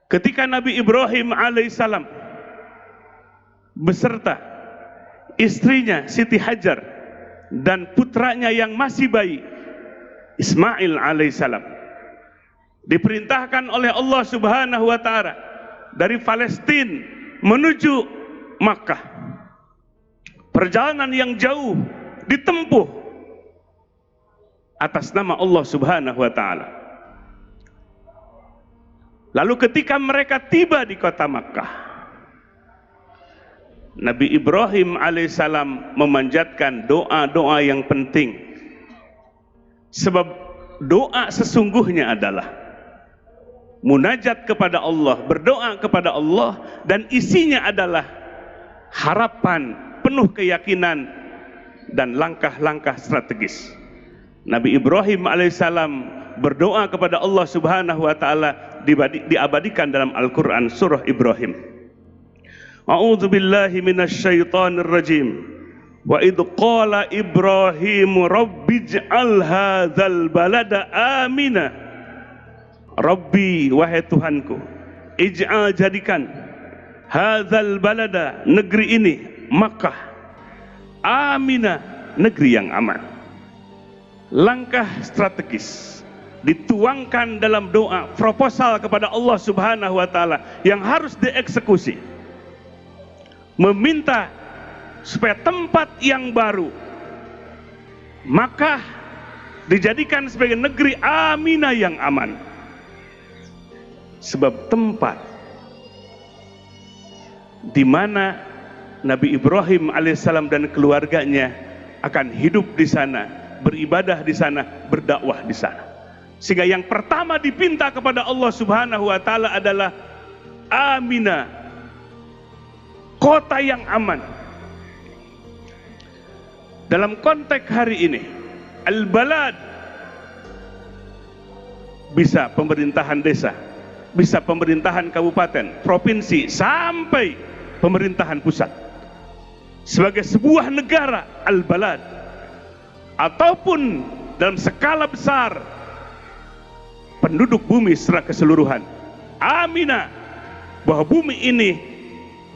ketika Nabi Ibrahim alaihissalam beserta istrinya Siti Hajar dan putranya yang masih bayi Ismail alaihissalam diperintahkan oleh Allah Subhanahu wa taala dari Palestina menuju Makkah. Perjalanan yang jauh ditempuh atas nama Allah Subhanahu wa taala. Lalu ketika mereka tiba di kota Makkah, Nabi Ibrahim alaihissalam memanjatkan doa-doa yang penting. Sebab doa sesungguhnya adalah munajat kepada Allah, berdoa kepada Allah, dan isinya adalah harapan, penuh keyakinan, dan langkah-langkah strategis. Nabi Ibrahim alaihissalam berdoa kepada Allah Subhanahu wa taala diabadikan dalam Al-Quran surah Ibrahim. A'udzu billahi minasyaitonir rajim. Wa idh qala Ibrahim rabbij'al hadzal balada amina. Rabbi, wahai Tuhanku, ij'al, jadikan, hadzal balada, negeri ini, Makkah, amina, negeri yang aman. Langkah strategis dituangkan dalam doa, proposal kepada Allah Subhanahu wa taala yang harus dieksekusi. Meminta supaya tempat yang baru Makkah dijadikan sebagai negeri aminah yang aman. Sebab tempat di mana Nabi Ibrahim alaihissalam dan keluarganya akan hidup di sana, beribadah di sana, berdakwah di sana. Sehingga yang pertama dipinta kepada Allah Subhanahu wa taala adalah Aminah, kota yang aman. Dalam konteks hari ini, al-balad bisa pemerintahan desa, bisa pemerintahan kabupaten, provinsi, sampai pemerintahan pusat. Sebagai sebuah negara, al-balad, ataupun dalam skala besar penduduk bumi secara keseluruhan, aminah, bahwa bumi ini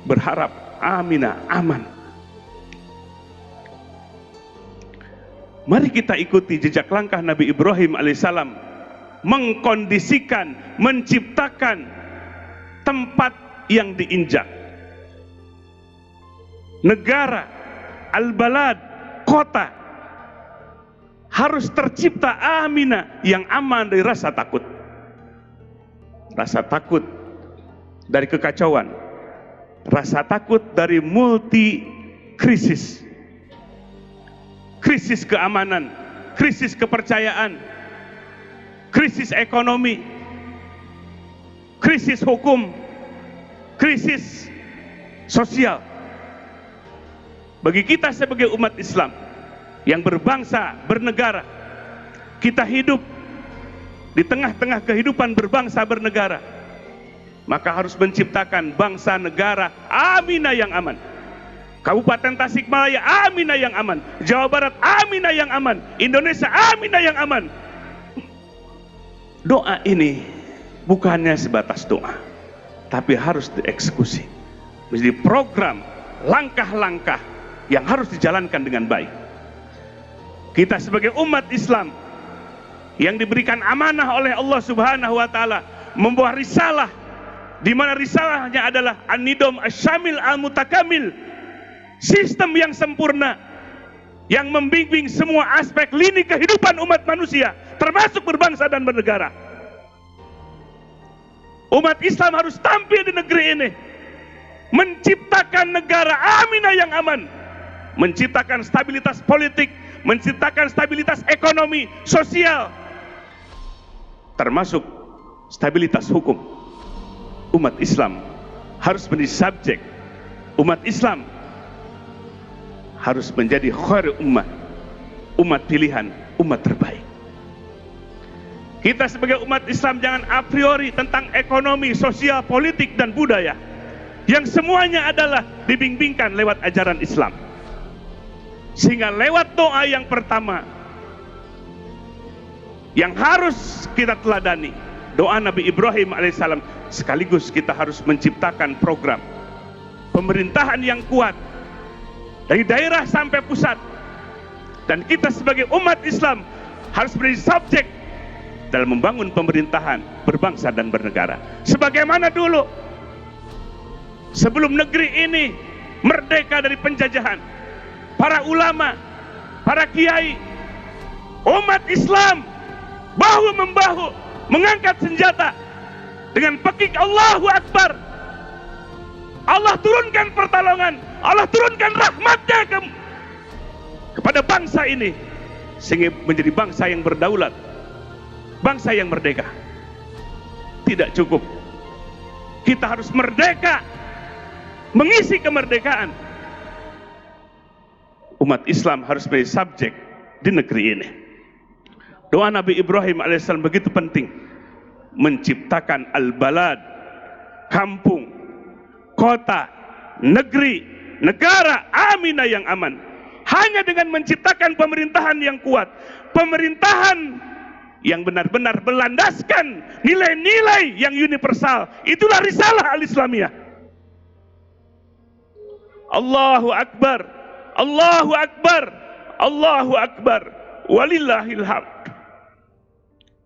berharap aminah, aman. Mari kita ikuti jejak langkah Nabi Ibrahim alaihissalam, mengkondisikan, menciptakan tempat yang diinjak. Negara, al-balad, kota, harus tercipta aminah, yang aman dari rasa takut. Rasa takut dari kekacauan, rasa takut dari multi krisis. Krisis keamanan, krisis kepercayaan, krisis ekonomi, krisis hukum, krisis sosial. Bagi kita sebagai umat Islam yang berbangsa, bernegara, kita hidup di tengah-tengah kehidupan berbangsa, bernegara, maka harus menciptakan bangsa negara aminah yang aman. Kabupaten Tasikmalaya aminah yang aman, Jawa Barat aminah yang aman, Indonesia aminah yang aman. Doa ini bukannya sebatas doa, tapi harus dieksekusi menjadi program, langkah-langkah yang harus dijalankan dengan baik. Kita sebagai umat Islam yang diberikan amanah oleh Allah Subhanahu wa taala membawa risalah, di mana risalahnya adalah an-nidam asy-syamil al-mutakamil, sistem yang sempurna yang membimbing semua aspek lini kehidupan umat manusia, termasuk berbangsa dan bernegara. Umat Islam harus tampil di negeri ini, menciptakan negara aminah yang aman, menciptakan stabilitas politik, menciptakan stabilitas ekonomi, sosial, termasuk stabilitas hukum. Umat Islam harus menjadi subjek. Umat Islam harus menjadi khair ummah, umat pilihan, umat terbaik. Kita sebagai umat Islam jangan a priori tentang ekonomi, sosial, politik, dan budaya, yang semuanya adalah dibimbingkan lewat ajaran Islam. Sehingga lewat doa yang pertama yang harus kita teladani, doa Nabi Ibrahim alaihissalam, sekaligus kita harus menciptakan program pemerintahan yang kuat dari daerah sampai pusat, dan kita sebagai umat Islam harus menjadi subjek dalam membangun pemerintahan berbangsa dan bernegara sebagaimana dulu sebelum negeri ini merdeka dari penjajahan. Para ulama, para kiai, umat Islam bahu-membahu mengangkat senjata dengan pekik Allahu Akbar. Allah turunkan pertolongan, Allah turunkan rahmatnya kepada bangsa ini sehingga menjadi bangsa yang berdaulat, bangsa yang merdeka. Tidak cukup, kita harus merdeka, mengisi kemerdekaan. Umat Islam harus menjadi subjek di negeri ini. Doa Nabi Ibrahim alaihissalam begitu penting, menciptakan al-balad, kampung, kota, negeri, negara aminah yang aman. Hanya dengan menciptakan pemerintahan yang kuat, pemerintahan yang benar-benar berlandaskan nilai-nilai yang universal, itulah risalah al-Islamiyah. Allahu Akbar, Allahu Akbar, Allahu Akbar, walillahil hamd.